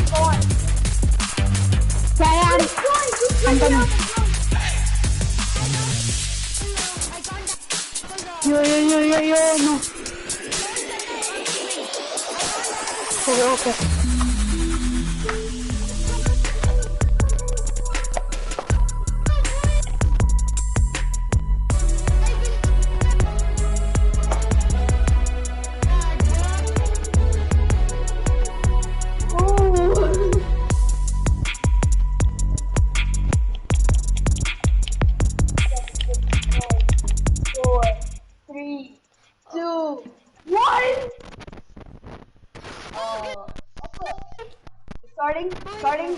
Go on. Yeah, I'm coming. Yo, no. Okay.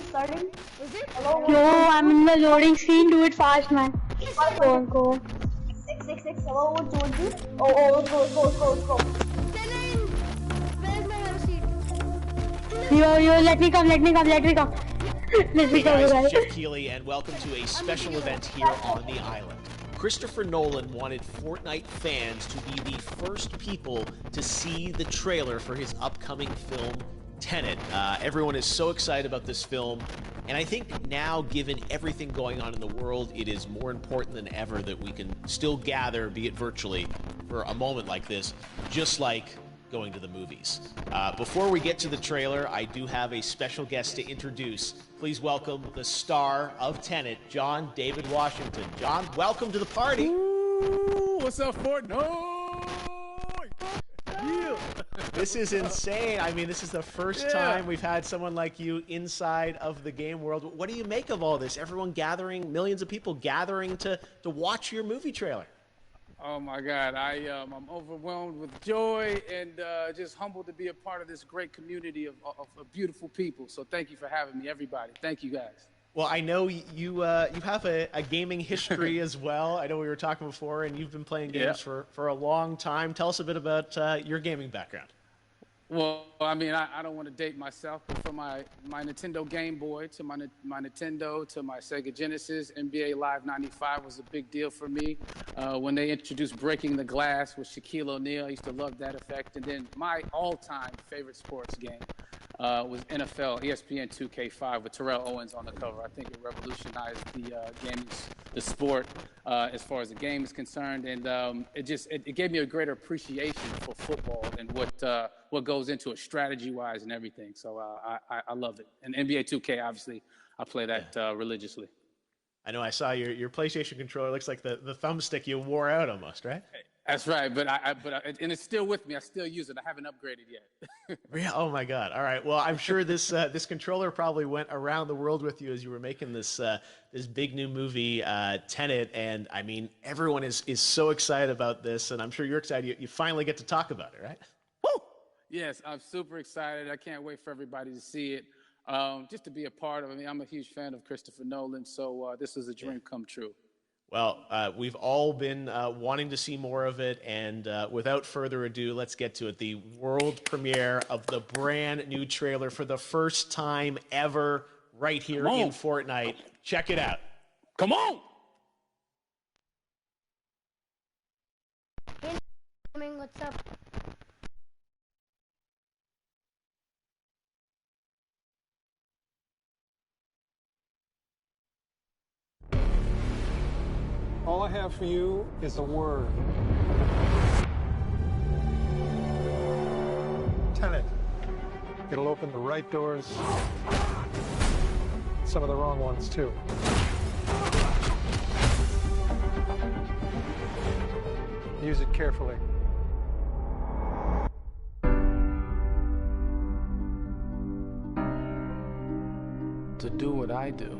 Starting. Hello. Yo, I'm in the loading screen. Do it fast, man. Go. 666. Hello, what do you do? Oh, let's go. Where's my house seat? Yo, let me come. Let me come, Hey guys, I'm Jeff Keighley, and welcome to a special event here on the island. Christopher Nolan wanted Fortnite fans to be the first people to see the trailer for his upcoming film, Tenet. Everyone is so excited about this film, and I think now, given everything going on in the world, it is more important than ever that we can still gather, be it virtually, for a moment like this, just like going to the movies. Before we get to the trailer, I do have a special guest to introduce. Please welcome the star of Tenet, John David Washington. John, welcome to the party. Ooh, what's up, Fortnite? Yeah. This is insane. I mean, this is the first time we've had someone like you inside of the game world. What do you make of all this? Everyone gathering, millions of people gathering to watch your movie trailer. Oh my God, I'm overwhelmed with joy and just humbled to be a part of this great community of beautiful people. So thank you for having me, everybody. Thank you, guys. Well, I know you have a gaming history as well. I know we were talking before, and you've been playing games for a long time. Tell us a bit about your gaming background. Well, I mean, I don't want to date myself, but from my Nintendo Game Boy to my Nintendo to my Sega Genesis, NBA Live 95 was a big deal for me. When they introduced Breaking the Glass with Shaquille O'Neal, I used to love that effect. And then my all-time favorite sports game was NFL ESPN 2K5 with Terrell Owens on the cover. I think it revolutionized the sport as far as the game is concerned, and it gave me a greater appreciation for football and what goes into it strategy-wise and everything. So I love it. And NBA 2K, obviously, I play that religiously. I know I saw your PlayStation controller. Looks like the thumbstick you wore out almost, right? That's right, but and it's still with me. I still use it. I haven't upgraded yet. Oh my God! All right. Well, I'm sure this controller probably went around the world with you as you were making this big new movie, Tenet. And I mean, everyone is so excited about this, and I'm sure you're excited. You finally get to talk about it, right? Woo! Yes, I'm super excited. I can't wait for everybody to see it. Just to be a part of it. I mean, I'm a huge fan of Christopher Nolan, so this is a dream come true. Well, we've all been wanting to see more of it, and without further ado, let's get to it. The world premiere of the brand new trailer for the first time ever right here in Fortnite. Check it out. Come on! Hey, what's up? All I have for you is a word. Tenet. It'll open the right doors, some of the wrong ones too. Use it carefully. To do what I do,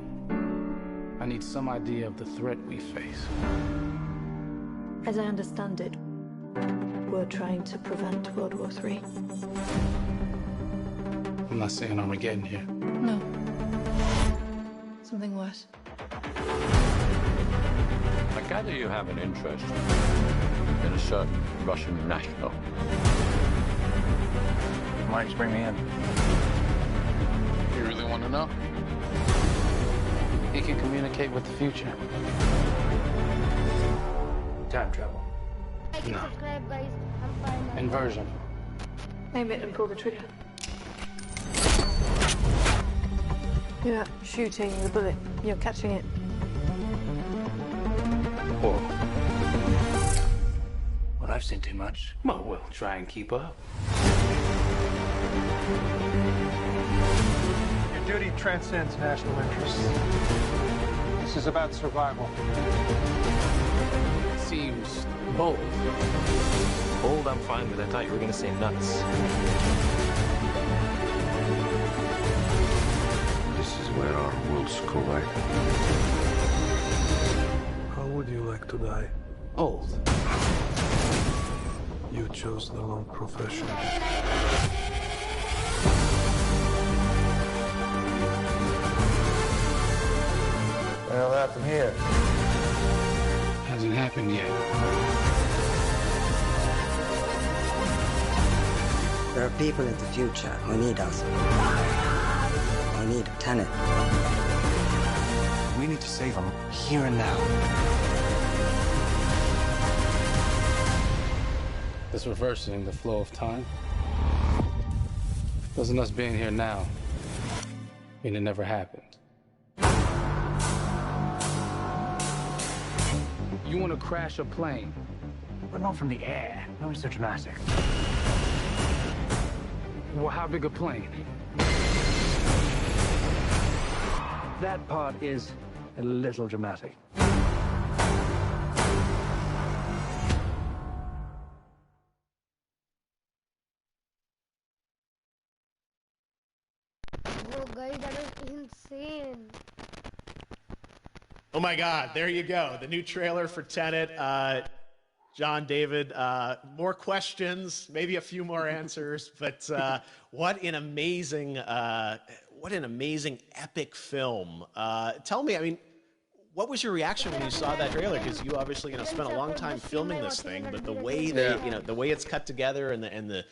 I need some idea of the threat we face. As I understand it, we're trying to prevent World War III. I'm not saying Armageddon here. No. Something worse. I gather you have an interest in a certain Russian national. Mike's bring me in. You really want to know? He can communicate with the future. Time travel. Like and subscribe, guys. I'm fine. Inversion. Aim it and pull the trigger. You're shooting the bullet. You're catching it. Whoa. Well, I've seen too much. Well, we'll try and keep up. Your duty transcends national interests. This is about survival. Seems bold. Bold, I'm fine with. I thought you were going to say nuts. This is where our worlds collide. How would you like to die? Old. You chose the wrong profession. Well, happened here. Hasn't happened yet. There are people in the future who need us. Who need Tenet. We need to save them here and now. This reversing the flow of time. Doesn't us being here now mean it never happened? You want to crash a plane? But not from the air. No one's so dramatic. Well, how big a plane? That part is a little dramatic. Oh, guys, that was insane. Oh my God, there you go. The new trailer for Tenet. John, David, more questions, maybe a few more answers, but what an amazing epic film. Tell me, I mean, what was your reaction when you saw that trailer? Because you obviously, spent a long time filming this thing, but the way they, the way it's cut together and the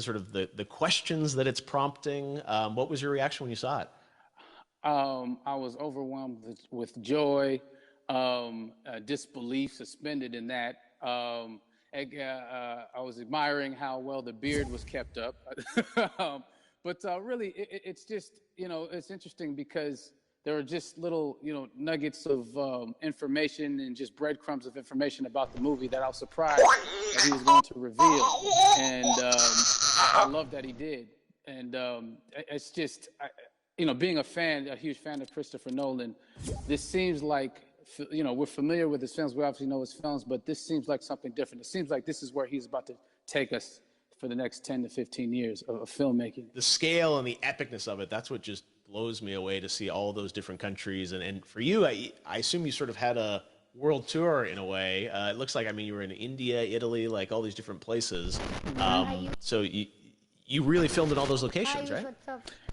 sort of the questions that it's prompting, what was your reaction when you saw it? I was overwhelmed with joy, disbelief suspended in that. I was admiring how well the beard was kept up. But really, it's just, it's interesting because there are just little, nuggets of information and just breadcrumbs of information about the movie that I was surprised that he was going to reveal. And I love that he did. And it's just, being a huge fan of Christopher Nolan, this seems like, we're familiar with his films. We obviously know his films, but this seems like something different. It seems like this is where he's about to take us for the next 10 to 15 years of filmmaking. The scale and the epicness of it, that's what just blows me away to see all those different countries. And for you, I assume you sort of had a world tour in a way. It looks like, you were in India, Italy, like all these different places. So you really filmed in all those locations, right?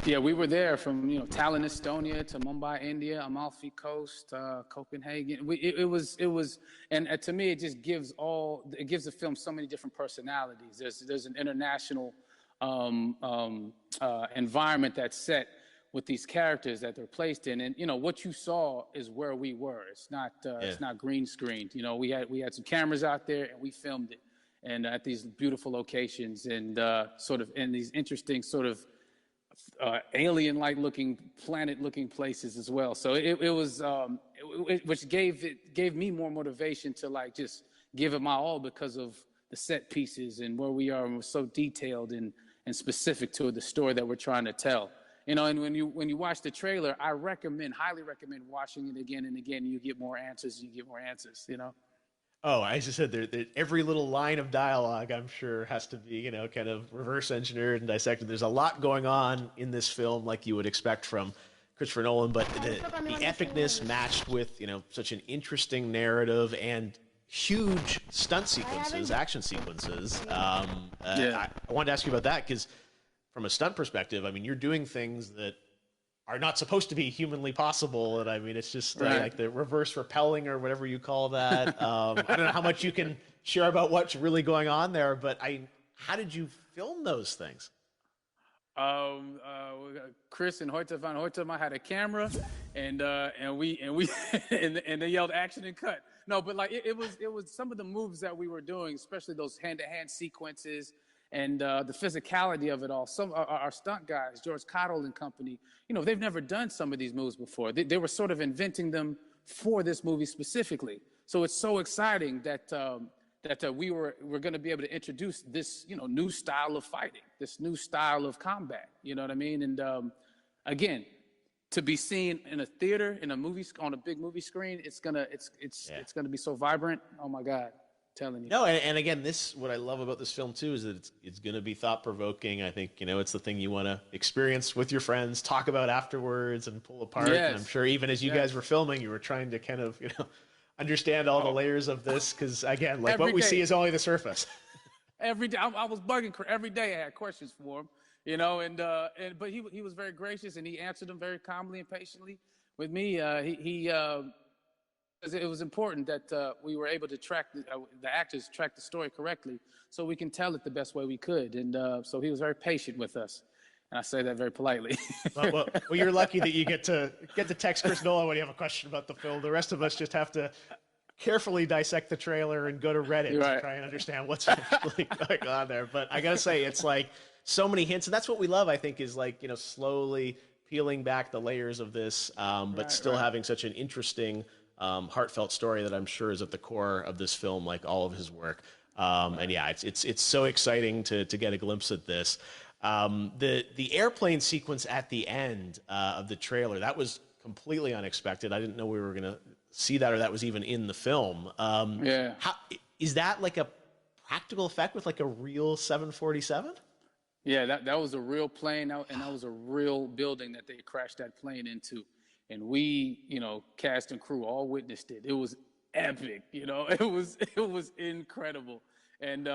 Yeah, we were there from Tallinn, Estonia, to Mumbai, India, Amalfi Coast, Copenhagen. It was, and to me, it just gives the film so many different personalities. There's an international environment that's set with these characters that they're placed in, and what you saw is where we were. It's not green screened. We had some cameras out there and we filmed it. And at these beautiful locations and sort of in these interesting sort of alien-like looking, planet-looking places as well. So it was, which gave me more motivation to just give it my all because of the set pieces and where we are, and we're so detailed and specific to the story that we're trying to tell. And when you watch the trailer, I highly recommend watching it again and again. You get more answers. Oh, I just said every little line of dialogue, I'm sure, has to be, kind of reverse engineered and dissected. There's a lot going on in this film, like you would expect from Christopher Nolan, but the epicness matched with, such an interesting narrative and huge stunt sequences, action sequences. I wanted to ask you about that because from a stunt perspective, you're doing things that are not supposed to be humanly possible, and it's just like the reverse rappelling or whatever you call that. I don't know how much you can share about what's really going on there, but how did you film those things? Chris and Hoyte van Hoytema had a camera, and they yelled action and cut. No, but it was some of the moves that we were doing, especially those hand-to-hand sequences and the physicality of it all. Some our stunt guys, George Cottle and company, they've never done some of these moves before. They were sort of inventing them for this movie specifically. So it's so exciting that we're going to be able to introduce this new style of fighting, this new style of combat. You know what I mean? And again, to be seen in a theater, in a movie, on a big movie screen, it's gonna be so vibrant. Oh my God. Telling you. No, and again, what I love about this film too is that it's going to be thought provoking. I think it's the thing you want to experience with your friends, talk about afterwards, and pull apart. Yes. And I'm sure even as you guys were filming, you were trying to kind of understand all the layers of this, because again, like what we see is only the surface. Every day, I was bugging every day. I had questions for him, but he was very gracious, and he answered them very calmly and patiently with me. It was important that we were able to track the actors track the story correctly, so we can tell it the best way we could. And so he was very patient with us, and I say that very politely. well, you're lucky that you get to text Chris Nolan when you have a question about the film. The rest of us just have to carefully dissect the trailer and go to Reddit to try and understand what's actually going on there. But I gotta say, it's like so many hints, and that's what we love. I think is like slowly peeling back the layers of this, but still having such an interesting, heartfelt story that I'm sure is at the core of this film, like all of his work. And yeah, it's so exciting to get a glimpse at this. The airplane sequence at the end of the trailer, that was completely unexpected. I didn't know we were gonna see that, or that was even in the film. Is that like a practical effect with like a real 747? Yeah, that was a real plane, and that was a real building that they crashed that plane into. And we, cast and crew all witnessed it. It was epic, it was incredible. And,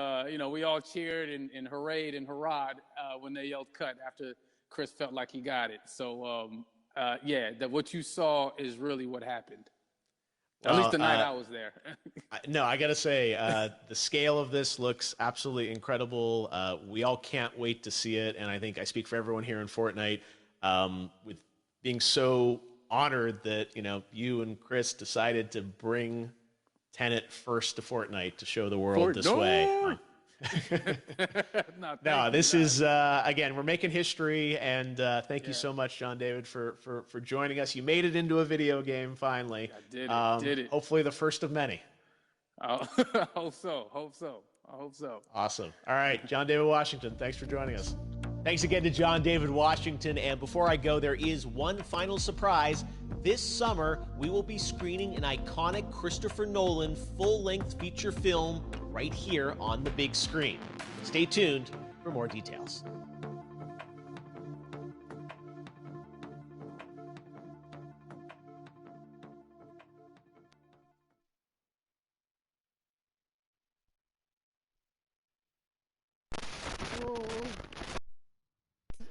we all cheered and hurrayed and hurrahed when they yelled cut after Chris felt like he got it. So, that what you saw is really what happened. At least the night I was there. No, I got to say, the scale of this looks absolutely incredible. We all can't wait to see it. And I think I speak for everyone here in Fortnite, with being so honored that you and Chris decided to bring Tenet first to Fortnite to show the world this way. No, this is again, we're making history, and thank you so much, John David, for joining us. You made it into a video game finally. I did it. Hopefully the first of many. I hope so. Awesome. All right, John David Washington, thanks for joining us. Thanks again to John David Washington. And before I go, there is one final surprise. This summer, we will be screening an iconic Christopher Nolan full-length feature film right here on the big screen. Stay tuned for more details.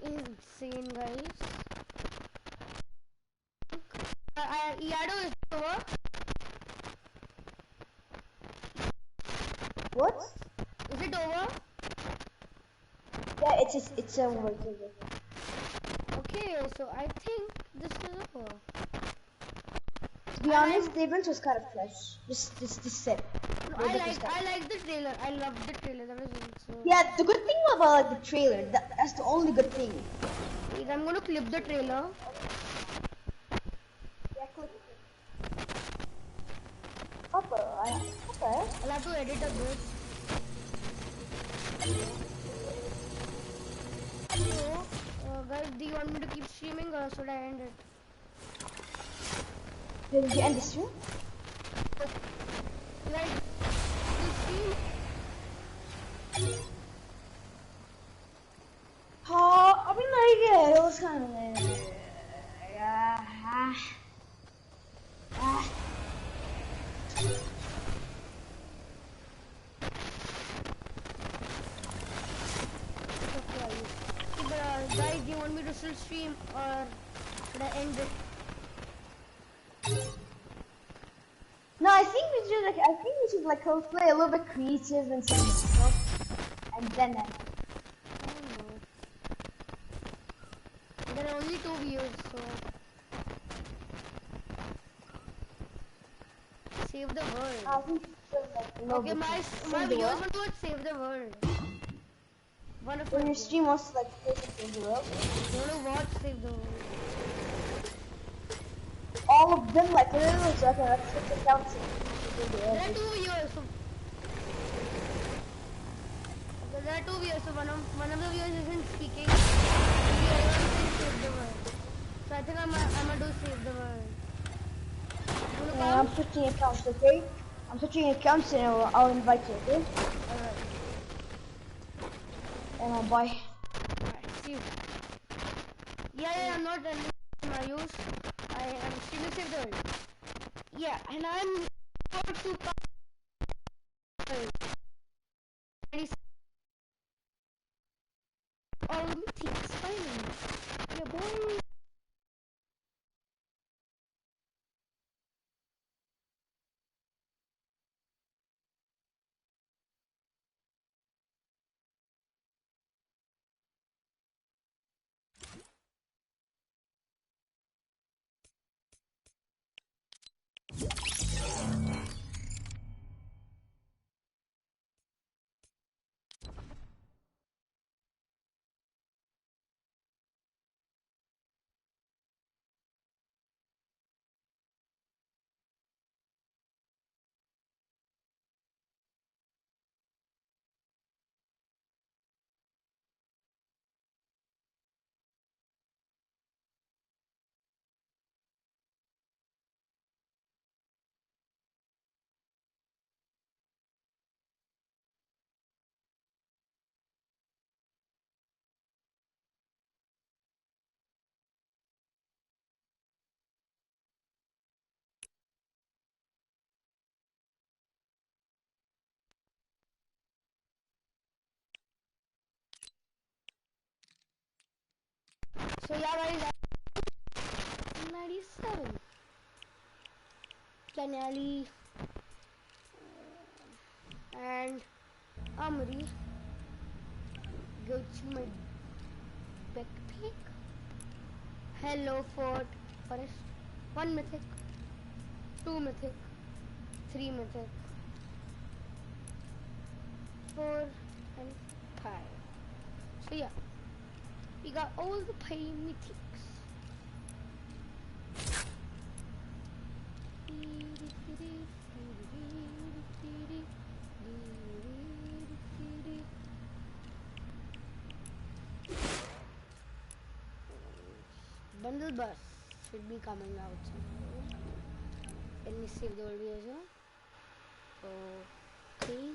Insane, guys. Yado is over. What? Is it over? Yeah, it's over. Okay, so I think this is over. To be honest, the event was kind of fresh. Just set. No, I like the trailer. I love the trailer. That was so... Yeah, the good thing about the trailer, that's the only good thing. Wait, I'm gonna clip the trailer. Yeah, clip it. Okay. I'll have to edit a bit. So, guys, do you want me to keep streaming or should I end it? Did you end the stream? Like, I mean, like, it was kind of guys, do you want me to still stream or should I end it? No, I think we should like play a little bit creative and some stuff, and then. There are only 2 views, so save the world. I think like, okay, my viewers want to save the world. One of When my your stream wants to like play some Save the World. You wanna watch Save the World? All of them, like literally, so I can like switch accounts. There are two viewers. So there are two viewers. So one of the viewers isn't speaking. And the other one says Save the World. So I think I'm gonna do Save the World. Yeah, I'm switching accounts, okay? I'm switching accounts and I'll invite you, okay? Alright. And bye. Alright, see you. Yeah, I'm not ending my use. I am streaming Save the World. Yeah, and I'm about to all mythics finally. Yeah, boy. So yeah, guys, 97. Canali and Amri. Go to my backpack. Hello, Forest. 1 mythic, 2 mythic, 3 mythic, 4 and 5. So yeah, we got all the 5 mythics. Bundle bus should be coming out soon. Let me save the audio. Okay.